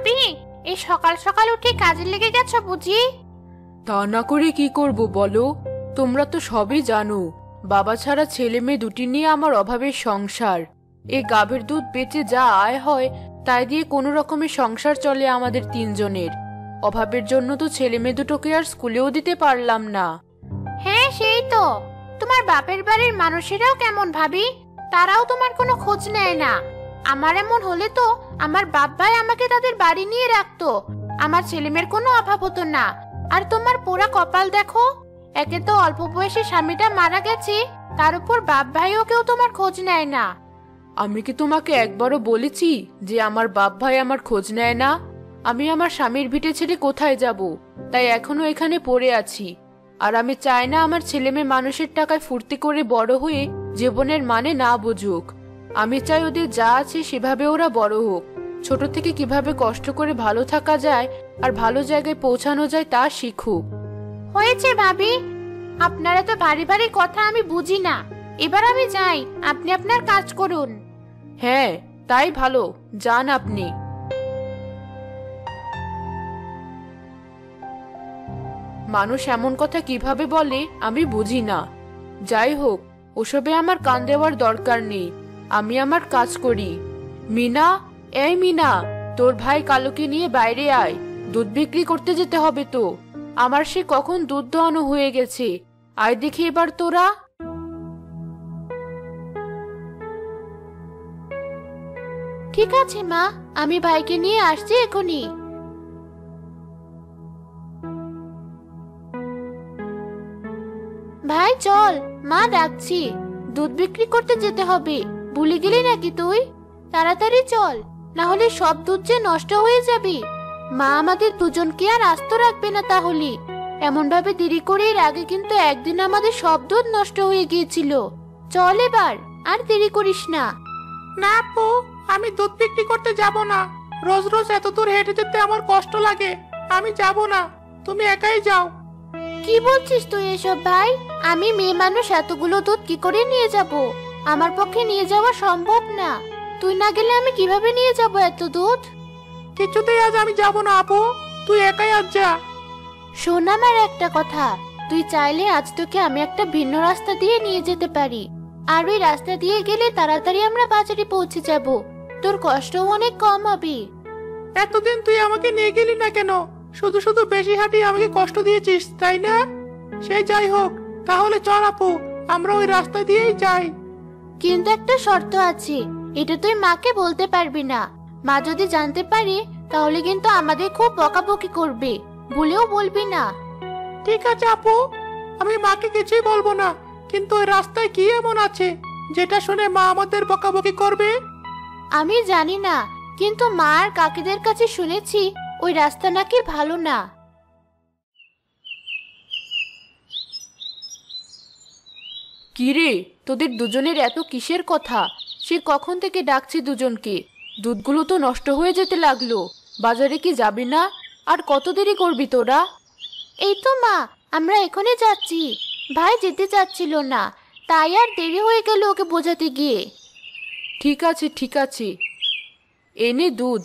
ভাবি, এই সকাল সকাল উঠে কাজে লেগে গেছো বুঝি? তা না করে কি করব বলো? তোমরা তো সবই জানো, বাবা ছাড়া ছেলে মেয়ে দুটি নিয়ে আমার অভাবের সংসার। এই গাভীর দুধ বেচে যা আয় হয় তাই দিয়ে কোনো রকমের সংসার চলে আমাদের তিনজনের। অভাবের জন্য তো ছেলে মেয়ে দুটোকে আর স্কুলেও দিতে পারলাম না। হ্যাঁ সেই তো। তোমার বাপের বাড়ির মানুষেরাও কেমন ভাবি, তারাও তোমার কোনো খোঁজ নেয় না। আমার এমন হলে তো আমার বাপ ভাই আমাকে তাদের বাড়ি নিয়ে রাখতো, আমার ছেলেমেয়ের কোনো অভাব হতো না। আর তোমার পোড়া কপাল দেখো, একে তো অল্প বয়সে স্বামীটা মারা গেছে, তার উপর বাপ ভাইও কেউ তোমার খোঁজ নেয় না। আমি কি তোমাকে একবারও বলেছি যে আমার বাপ ভাই আমার খোঁজ নেয় না? আমি আমার স্বামীর ভিটে ছেড়ে কোথায় যাব, তাই এখনো এখানে পড়ে আছি। আর আমি চাই না আমার ছেলে মেয়ে মানুষের টাকায় ফুর্তি করে বড় হয়ে জীবনের মানে না বুঝুক। আমি চাই ওদের যা আছে সেভাবে ওরা বড় হোক, ছোট থেকে কিভাবে কষ্ট করে ভালো থাকা যায় আর ভালো জায়গায় পৌঁছানো যায় তা শিখুক। হয়েছে ভাবি, আপনারা তো ভারী ভারী কথা আমি বুঝি না। এবার আমি যাই, আপনি আপনার কাজ করুন। হ্যাঁ তাই ভালো, যান আপনি। মানুষ এমন কথা কিভাবে বলে আমি বুঝি না। যাই হোক, ওসবে আমার কান দেওয়ার দরকার নেই, আমি আমার কাজ করি। মিনা, এই মিনা, তোর ভাই কালুকে নিয়ে বাইরে আয়, দুধ বিক্রি করতে যেতে হবে তো। আমার সে কখন দুধ দোয়ানো হয়ে গেছে, আয় দেখি এবার তোরা। ঠিক আছে মা, আমি ভাইকে নিয়ে আসছি এখনই। ভাই চল, মা ডাকছি, দুধ বিক্রি করতে যেতে হবে। ভুলে গেলি নাকি তুই? তাড়াতাড়ি চল, না হলে সব দুধ যে নষ্ট হয়ে যাবে। মা আমাদের দুজনকে আর আস্ত রাখবে না তাহলে। এমন ভাবে দেরি করে এর আগে কিন্তু একদিন আমাদের সব দুধ নষ্ট হয়ে গিয়েছিল। চল এবার, আর দেরি করিস না। না আপু, আমি দুধ বিক্রি করতে যাব না। রোজ রোজ এত দূর হেঁটে যেতে আমার কষ্ট লাগে, আমি যাব না, তুমি একাই যাও। কি বলছিস তুই এসব ভাই? আমি মেয়ে মানুষ, এতগুলো দুধ কি করে নিয়ে যাব? আমার পক্ষে নিয়ে যাওয়া সম্ভব না। তুই না গেলে আমি কিভাবে নিয়ে যাব এত দুধ? কিছুতেই আজ আমি যাব না আপু, তুই একাই আজ যা। শোন আমার একটা কথা, তুই চাইলে আজ তোকে আমি একটা ভিন্ন রাস্তা দিয়ে নিয়ে যেতে পারি। আর ওই রাস্তা দিয়ে গেলে তাড়াতাড়ি আমরা বাজারে পৌঁছে যাব, তোর কষ্টও অনেক কম হবে। এতদিন তুই আমাকে নিয়ে গেলি না কেন? শুধু শুধু বেশি হাঁটিয়ে আমাকে কষ্ট দিয়েছিস তাই না? সেই যাই হোক, তাহলে চল আপু, আমরা ওই রাস্তা দিয়েই যাই। কিন্তু একটা শর্ত আছে, এটা তুই মাকে বলতে পারবি না। মা যদি জানতে পারে তাহলে কিন্তু আমাদের খুব বকাবকি করবে, ভুলেও বলবি না। ঠিক আছে আপু, আমি মাকে কিছুই বলবো না, কিন্তু ওই রাস্তায় কি এমন আছে যেটা শুনে মা আমাদের বকাবকি করবে? আমি জানি না, কিন্তু মা আর কাকিদের কাছে শুনেছি ওই রাস্তা নাকি ভালো না। কি রে, তোদের দুজনের এত কিসের কথা? সে কখন থেকে ডাকছি দুজনকে, দুধগুলো তো নষ্ট হয়ে যেতে লাগলো। বাজারে কি যাবি না? আর কত দেরি করবি তোরা? এই তো মা, আমরা এখনই যাচ্ছি। ভাই যেতে চাচ্ছিল না, তাই আর দেরি হয়ে গেল ওকে বোঝাতে গিয়ে। ঠিক আছে ঠিক আছে, এনে দুধ।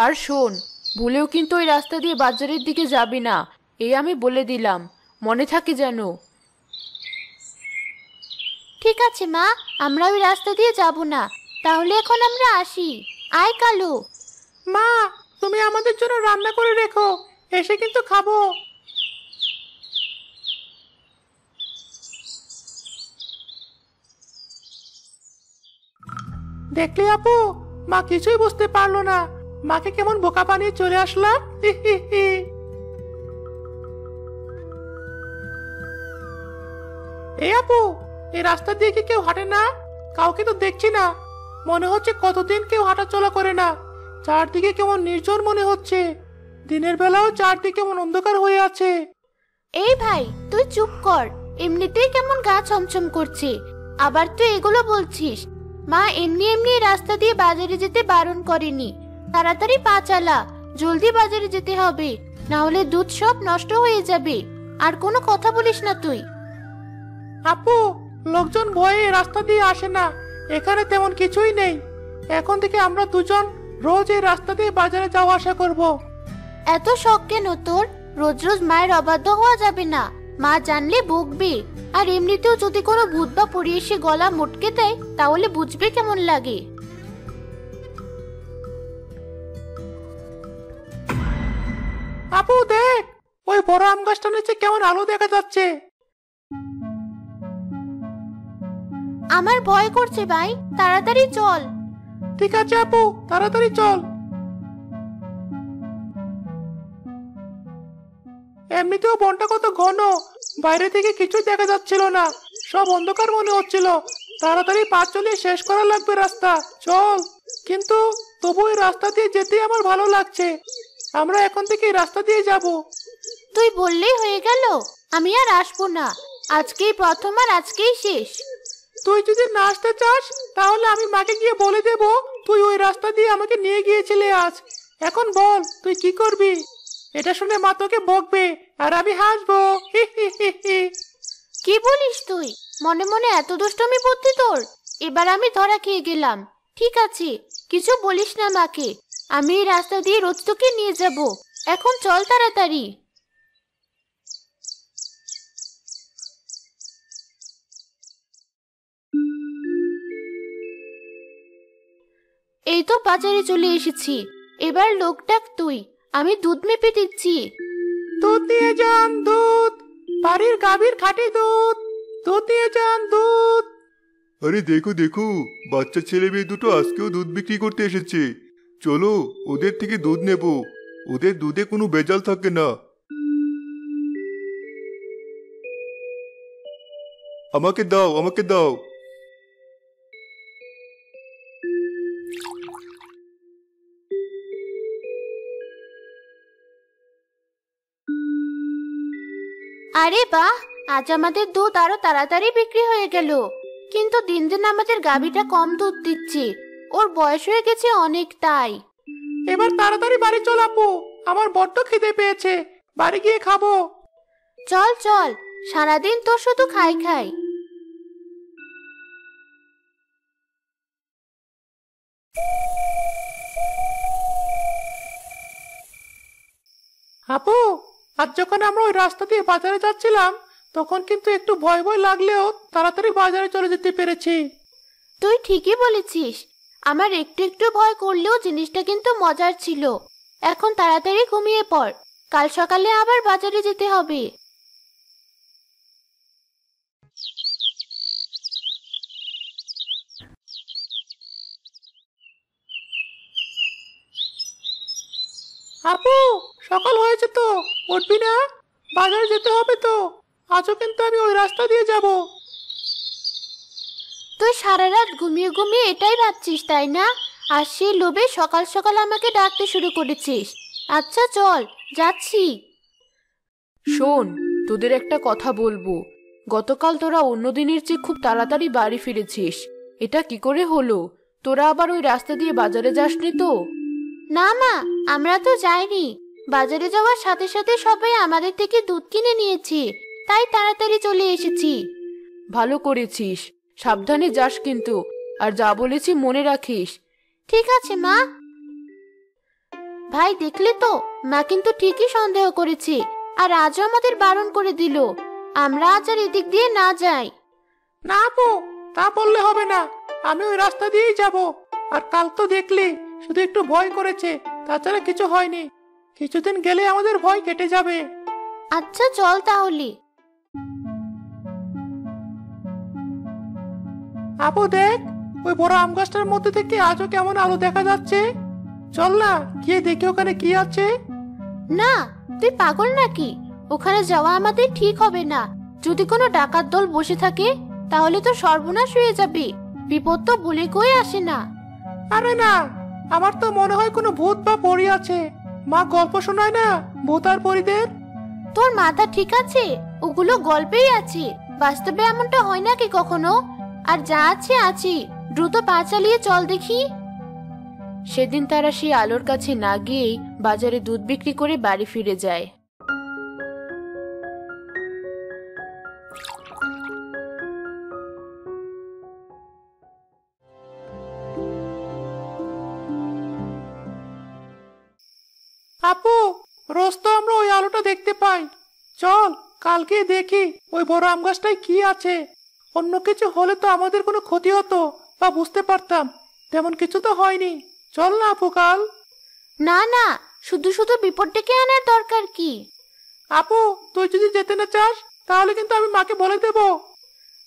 আর শোন, ভুলেও কিন্তু ওই রাস্তা দিয়ে বাজারের দিকে যাবি না, এই আমি বলে দিলাম, মনে থাকে যেন। ঠিক আছে মা, আমরা ওই রাস্তা দিয়ে যাব না। তাহলে এখন আমরা আসি। আয় কালু। মা, তুমি আমাদের জন্য রান্না করে রেখো, এসে কিন্তু খাবো। দেখলি আপু, মা কিছুই বুঝতে পারলো না, মাকে কেমন বোকা বানিয়ে চলে আসলাম। এই আপু, এই রাস্তা দিয়ে কি কেউ হাঁটে না? কাউকে তো দেখছি না, মনে হচ্ছে কতদিন কেউ হাঁটাচলা করে না। চারদিকে কেমন নির্জন মনে হচ্ছে, দিনের বেলাও চারদিকে কেমন অন্ধকার হয়ে আছে। এই ভাই তুই চুপ কর, এমনিতেই কেমন গা ছমছম করছে, আবার তুই এগুলো বলছিস? মা এমনি এমনি রাস্তা দিয়ে বাজারে যেতে বারণ করেনি। তাড়াতাড়ি পা চালা, জলদি বাজারে যেতে হবে, না হলে দুধ সব নষ্ট হয়ে যাবে। আর কোনো কথা বলিস না তুই। আপু, লোকজন ভয়ে রাস্তা দিয়ে আসে না, এখানে তেমন কিছুই নেই। এখন থেকে আমরা দুজন রোজ এই রাস্তা দিয়ে বাজারে যাওয়া আসা করব। এত শখ কেন তোর? রোজ রোজ মায়ের অবাধ্য হওয়া যাবে না, মা জানলে বকবে। আর এমনিতেও যদি কোনো ভূত বা পড়ি এসে গলা মটকে দেয় তাহলে বুঝবে কেমন লাগে। আপু দেখ, ওই বড় আম গাছটা নিচে কেমন আলো দেখা যাচ্ছে। আমার ভয় করছে ভাই, তাড়াতাড়ি চল। ঠিক আছে আপু, তাড়াতাড়ি চল। এমনিতেও বনটা কত ঘন, বাইরে থেকে কিছুই দেখা যাচ্ছিল না, সব অন্ধকার মনে হচ্ছিল। তাড়াতাড়ি পা চালিয়ে শেষ করা লাগবে রাস্তা, চল। কিন্তু তবু এই রাস্তা দিয়ে যেতে আমার ভালো লাগছে। আমরা এখন থেকে এই রাস্তা দিয়ে যাব। তুই বললেই হয়ে গেল, আমি আর আসবো না। আজকেই প্রথম আর আজকেই শেষ। তুই যদি না আসতে চাস তাহলে আমি মাকে গিয়ে বলে দেব তুই ওই রাস্তা দিয়ে আমাকে নিয়ে গিয়েছিলি আজ। এখন বল তুই কি করবি? এটা শুনে মা তোকে বকবে আর আমি হাসবো। হি হি হি হি। কি বলিস তুই? মনে মনে এত দুষ্টমি বুদ্ধি তোর? এবার আমি ধরা খেয়ে গেলাম। ঠিক আছে, কিছু বলিস না মাকে। আমি এই রাস্তা দিয়ে রোজ তোকে নিয়ে যাব। এখন চল তাড়াতাড়ি। এই তো বাজারে চলে এসেছি। এবার লোক ডাক তুই, আমি দুধ মেপে দিচ্ছি। দুধ নিয়ে যান, দুধ, বাড়ির গাভীর খাঁটি দুধ। দুধ নিয়ে যান, দুধ। আরে দেখো দেখো, বাচ্চা ছেলে মেয়ে দুটো আজকেও দুধ বিক্রি করতে এসেছে। চলো ওদের থেকে দুধ নেব, ওদের দুধে কোনো ভেজাল থাকে না। আমাকে দাও, আমাকে দাও। আরে বাহ, আজ আমাদের দুধ আরো তাড়াতাড়ি বিক্রি হয়ে গেল। কিন্তু দিন দিন আমাদের গাভীটা কম দুধ দিচ্ছে। ওর বয়স হয়ে গেছে অনেক, তাই। এবার তাড়াতাড়ি বাড়ি চল আপু, আমার বড্ড খিদে পেয়েছে, বাড়ি গিয়ে খাবো। চল চল, সারাদিন তোর শুধু খাই খাই। আপু, আজ যখন আমরা ওই রাস্তা দিয়ে বাজারে যাচ্ছিলাম তখন কিন্তু একটু ভয় ভয় লাগলেও তাড়াতাড়ি বাজারে চলে যেতে পেরেছি। তুই ঠিকই বলেছিস, আমার একটু একটু ভয় করলেও জিনিসটা কিন্তু মজার ছিল। এখন তাড়াতাড়ি ঘুমিয়ে পড়, কাল সকালে আবার বাজারে যেতে হবে। আপু, সকাল হয়েছে তো, উঠবি না? বাজারে যেতে হবে তো। আজও কিন্তু আমি ওই রাস্তা দিয়ে যাব। তুই সারা রাত ঘুমিয়ে ঘুমিয়ে এটাই ভাবছিস তাই না? আর সেই লোভে সকাল সকাল আমাকে ডাকতে শুরু করেছিস। আচ্ছা চল, যাচ্ছি। শোন, তোদের একটা কথা বলবো। গতকাল তোরা অন্য দিনের চেয়ে খুব তাড়াতাড়ি বাড়ি ফিরেছিস। এটা কি করে হলো? তোরা আবার ওই রাস্তা দিয়ে বাজারে যাসনি তো? না মা, আমরা তো যাইনি। বাজারে যাওয়ার সাথে সাথে সবাই আমাদের থেকে দুধ কিনে নিয়েছি, তাই তাড়াতাড়ি চলে এসেছি। ভালো করেছিস। সাবধানে যাস কিন্তু, আর যা বলেছি মনে রাখিস। ঠিক আছে মা। ভাই দেখলে তো, মা কিন্তু ঠিকই সন্দেহ করেছে, আর আজও আমাদের বারণ করে দিল আমরা আজ আর এদিক দিয়ে না যাই। না আপু, তা বললে হবে না, আমি ওই রাস্তা দিয়েই যাব। আর কাল তো দেখলি শুধু একটু ভয় করেছে, তাছাড়া কিছু হয়নি। কিছুদিন গেলে আমাদের ভয় কেটে যাবে। আচ্ছা চল তাহলে। আপু দেখ, ওই বড় আম গাছটার মধ্যে থেকে আজও কেমন আলো দেখা যাচ্ছে। চল না গিয়ে দেখি ওখানে কি আছে। না, তুই পাগল নাকি? ওখানে যাওয়া আমাদের ঠিক হবে না। যদি কোনো ডাকাত দল বসে থাকে তাহলে তো সর্বনাশ হয়ে যাবে। বিপদ তো বলে কই আসে না। আরে না, আমার তো মনে হয় কোনো ভূত বা পরী আছে। মা গল্প শোনায় না ভূত আর পরীদের। তোর মাথা ঠিক আছে? ওগুলো গল্পেই আছে, বাস্তবে এমনটা হয় নাকি কখনো? আর যা আছে আছে, দ্রুত পা চালিয়ে চল দেখি। সেদিন তারা সেই আলোর কাছে না গিয়েই বাজারে দুধ বিক্রি করে বাড়ি ফিরে যায়। আপু, রোজ তো আমরা ওই আলোটা দেখতে পাই। চল কালকে দেখি ওই বড় আম গাছটায় কি আছে। অন্য কিছু হলে তো আমাদের কোনো ক্ষতি হতো বা বুঝতে পারতাম, তেমন কিছু তো হয়নি। চল না আপু কাল। না না, শুধু শুধু বিপদ ডেকে আনার দরকার কি? আপু, তুই যদি যেতে না চাস তাহলে কিন্তু আমি মাকে বলে দেব।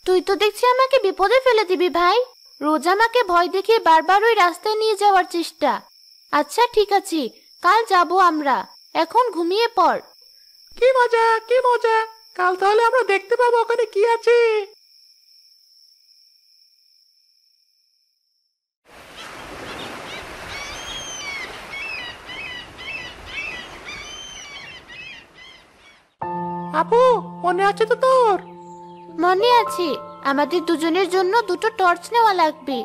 তুই তো দেখছি আমাকে বিপদে ফেলে দিবি ভাই। রোজ আমাকে ভয় দেখিয়ে বারবার ওই রাস্তায় নিয়ে যাওয়ার চেষ্টা। আচ্ছা ঠিক আছে, কাল যাব আমরা। এখন ঘুমিয়ে পড়। কি মজা, কি মজা! কাল তাহলে আমরা দেখতে পাবো ওখানে কি আছে। আপু, মনে আছে তো তোর? মনে আছে, আমাদের দুজনের জন্য দুটো টর্চ নেওয়া লাগবে।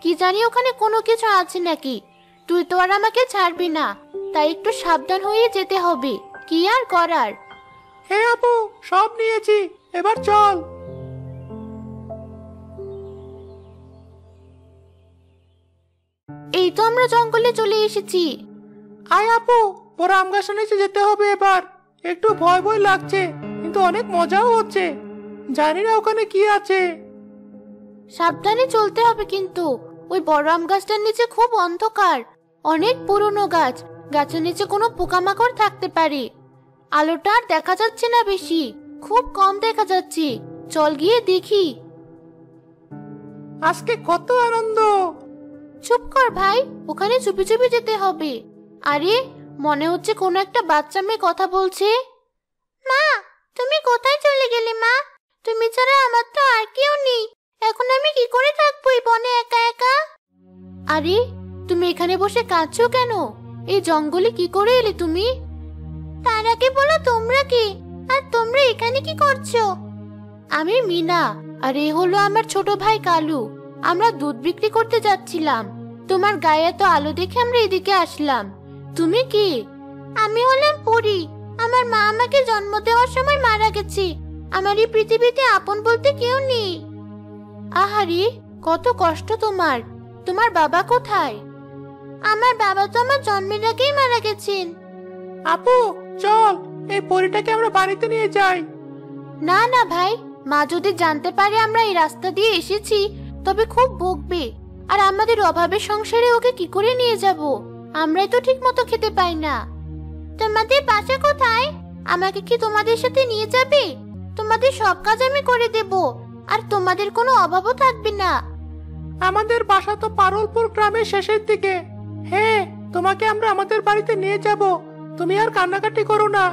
কি জানি ওখানে কোনো কিছু আছে নাকি। তুই তো আর আমাকে ছাড়বি না, তাই একটু সাবধান হয়ে যেতে হবে। কি আর করার। হ্যাঁ আপু, সব নিয়েছি, এবার চল। এই তো আমরা জঙ্গলে চলে এসেছি। আয় আপু, বড় আম গাছের নিচে যেতে হবে এবার। একটু ভয় ভয় লাগছে, কিন্তু অনেক মজাও হচ্ছে। জানি না ওখানে কি আছে। সাবধানে চলতে হবে কিন্তু। ওই বড় আম গাছটার নিচে খুব অন্ধকার। অনেক পুরনো গাছ, গাছের নিচে কোনো পোকামাকড় থাকতে পারে। আলোটা আর দেখা যাচ্ছে না বেশি, খুব কম দেখা যাচ্ছে। চল গিয়ে দেখি। আজকে কত আনন্দ! চুপ কর ভাই, ওখানে চুপি চুপি যেতে হবে। আরে, মনে হচ্ছে কোনো একটা বাচ্চা মেয়ে কথা বলছে। মা, তুমি কোথায় চলে গেলে মা? তুমি ছাড়া আমার তো আর কেউ নেই। এখন আমি কি করে থাকবো এই বনে একা একা? আরে, তুমি এখানে বসে কাঁদছো কেন? এই জঙ্গলে কি করে এলে তুমি? তার আগে বলো তোমরা কে, আর তোমরা এখানে কি করছো? আমি মিনা, আর এ হলো আমার ছোট ভাই কালু। আমরা দুধ বিক্রি করতে যাচ্ছিলাম। তোমার গায়ে এত আলো দেখে আমরা এদিকে আসলাম। তুমি কি? আমি হলাম পরী। আমার মা আমাকে জন্ম দেওয়ার সময় মারা গেছে। আমার এই পৃথিবীতে আপন বলতে কেউ নেই। আহারে, কত কষ্ট তোমার। তোমার বাবা কোথায়? আমার বাবা তো আমার জন্মের আগেই মারা গেছেন। আপু, চল এই পরীটাকে আমরা বাড়িতে নিয়ে যাই। না না ভাই, মা যদি জানতে পারে আমরা এই রাস্তা দিয়ে এসেছি তবে খুব বকবে। আর আমাদের অভাবের সংসারে ওকে কি করে নিয়ে যাব? আমরাই তো ঠিক মতো খেতে পাই না। তোমাদের বাসা কোথায়? আমাকে কি তোমাদের সাথে নিয়ে যাবে? তোমাদের সব কাজ আমি করে দেব, আর তোমাদের কোনো অভাবও থাকবে না। আমাদের বাসা তো পারুলপুর গ্রামের শেষের দিকে। হ্যাঁ, তোমাকে আমরা আমাদের বাড়িতে নিয়ে যাব। তুমি আর কান্নাকাটি করো না।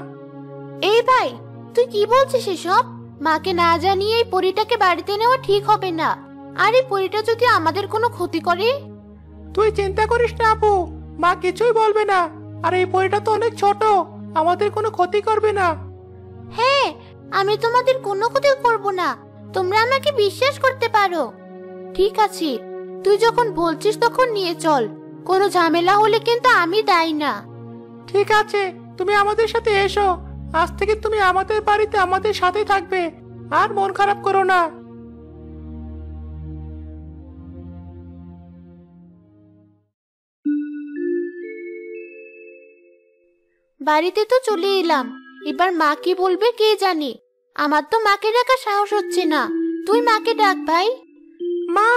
এই ভাই, তুই কি বলছিস এসব? মাকে না জানিয়ে এই পরীটাকে বাড়িতে নেওয়া ঠিক হবে না। আর এই পরীটা যদি আমাদের কোনো ক্ষতি করে? তুই চিন্তা করিস না আপু, মা কিছুই বলবে না। আর এই পরীটা তো অনেক ছোট, আমাদের কোনো ক্ষতি করবে না। হ্যাঁ, আমি তোমাদের কোনো ক্ষতি করব না। তোমরা আমাকে বিশ্বাস করতে পারো। ঠিক আছে, তুই যখন বলছিস তখন নিয়ে চল। কোনো ঝামেলা হলে কিন্তু আমি দায়ী না। ঠিক আছে, তুমি আমাদের সাথে এসো। আজ থেকে তুমি আমাদের বাড়িতে আমাদের সাথে থাকবে। আর মন খারাপ করো না। বাড়িতে তো চলে এলাম। এবার মা কি বলবে কে জানে। আমার তো মাকে ডাকার সাহস হচ্ছে না। তুই মাকে ডাক ভাই। মা,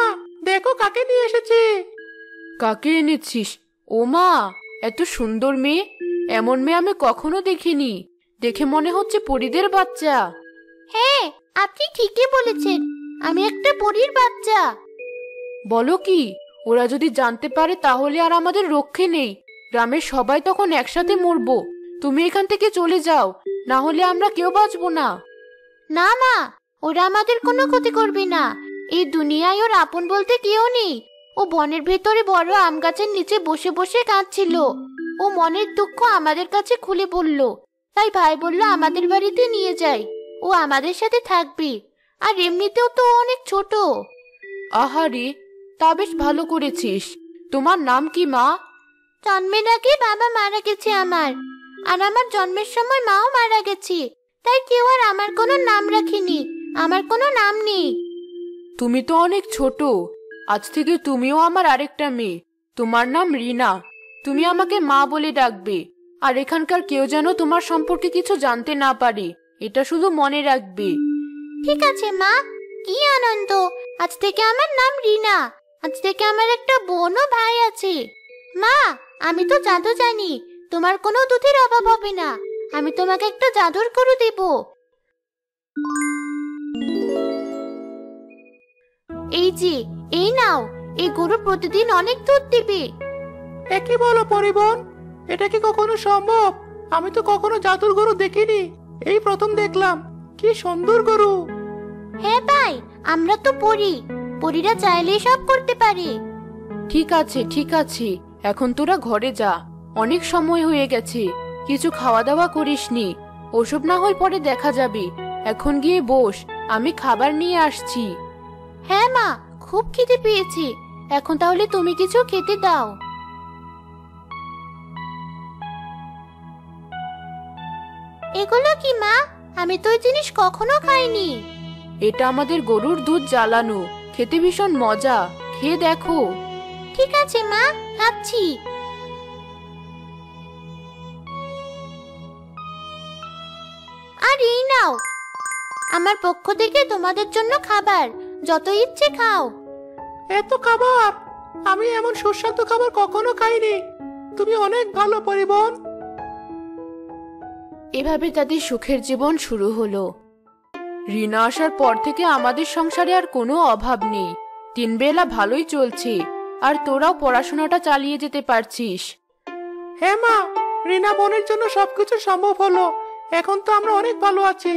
দেখো কাকে নিয়ে এসেছি। কাকে এনেছিস? ও মা, এত সুন্দর মেয়ে! এমন মেয়ে আমি কখনো দেখিনি। দেখে মনে হচ্ছে পরীদের বাচ্চা। হ্যাঁ, আপনি ঠিকই বলেছেন, আমি একটা পরীর বাচ্চা। বলো কি? ওরা যদি জানতে পারে তাহলে আর আমাদের রক্ষে নেই। গ্রামের সবাই তখন একসাথে মরবো। তুমি এখান থেকে চলে যাও, না হলে আমরা কেউ বাঁচবো না। না মা, ওরা আমাদের কোনো ক্ষতি করবে না। এই দুনিয়ায় ওর আপন বলতে কেউ নেই। ও বনের ভেতরে বড় আম গাছের নিচে বসে বসে কাঁদছিল। ও মনের দুঃখ আমাদের কাছে খুলে বলল। তাই ভাই বলল আমাদের বাড়িতে নিয়ে যাই। ও আমাদের সাথে থাকবে। আর এমনিতেও তো ও অনেক ছোট। আহারে, তা বেশ ভালো করেছিস। তোমার নাম কি মা? জন্মের আগে বাবা মারা গেছে আমার। আর আমার জন্মের সময় মাও মারা গেছে। তাই কেউ আর আমার কোনো নাম রাখেনি। আমার কোনো নাম নেই। তুমি তো অনেক ছোট। আজ থেকে তুমিও আমার আরেকটা মেয়ে। তোমার নাম রিনা। তুমি আমাকে মা বলে ডাকবে। আর এখানকার কেউ যেন তোমার সম্পর্কে কিছু জানতে না পারে, এটা শুধু মনে রাখবে। ঠিক আছে মা। কি আনন্দ! আজ থেকে আমার নাম রিনা। আজ থেকে আমার একটা বোন ও ভাই আছে। মা, আমি তো জাদু জানি। তোমার কোনো দুধের অভাব হবে না। আমি তোমাকে একটা জাদুর গরু দেব। এই যে, এই নাও। এই গরু প্রতিদিন অনেক দুধ দেবে। একই বলো পরিবন, এটা কি কখনো সম্ভব? আমি তো কখনো জাদুর গরু দেখিনি, এই প্রথম দেখলাম। কি সুন্দর গরু! হ্যাঁ ভাই, আমরা তো পড়ি। পরীরা চাইলেই সব করতে পারে। ঠিক আছে, ঠিক আছে, এখন তোরা ঘরে যা। অনেক সময় হয়ে গেছে, কিছু খাওয়া দাওয়া করিসনি। ওসব না হয় পরে দেখা যাবে। এখন গিয়ে বস, আমি খাবার নিয়ে আসছি। হ্যাঁ মা, খুব খিদে পেয়েছি। এখন তাহলে তুমি কিছু খেতে দাও। এগুলো কি মা? আমি তো এই জিনিস কখনো খাইনি। এটা আমাদের গরুর দুধ জ্বালানো, খেতে ভীষণ মজা। খেয়ে দেখো। ঠিক আছে মা, খাচ্ছি। আর এই নাও, আমার পক্ষ থেকে তোমাদের জন্য খাবার। যত ইচ্ছে খাও। এত খাবার! আমি এমন সুস্বাদু খাবার কখনো খাইনি। তুমি অনেক ভালো পরিবন। এভাবে তাদের সুখের জীবন শুরু হলো। রিনা আসার পর থেকে আমাদের সংসারে আর কোনো অভাব নেই। 3 বেলা ভালোই চলছে, আর তোরাও পড়াশোনাটা চালিয়ে যেতে পারছিস। হ্যাঁ মা, রিনা বোনের জন্য সবকিছু সম্ভব হলো। এখন তো আমরা অনেক ভালো আছি।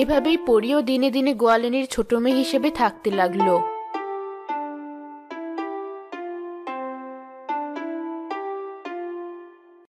এভাবেই পরিও দিনে দিনে গোয়ালিনীর ছোট মেয়ে হিসেবে থাকতে লাগলো।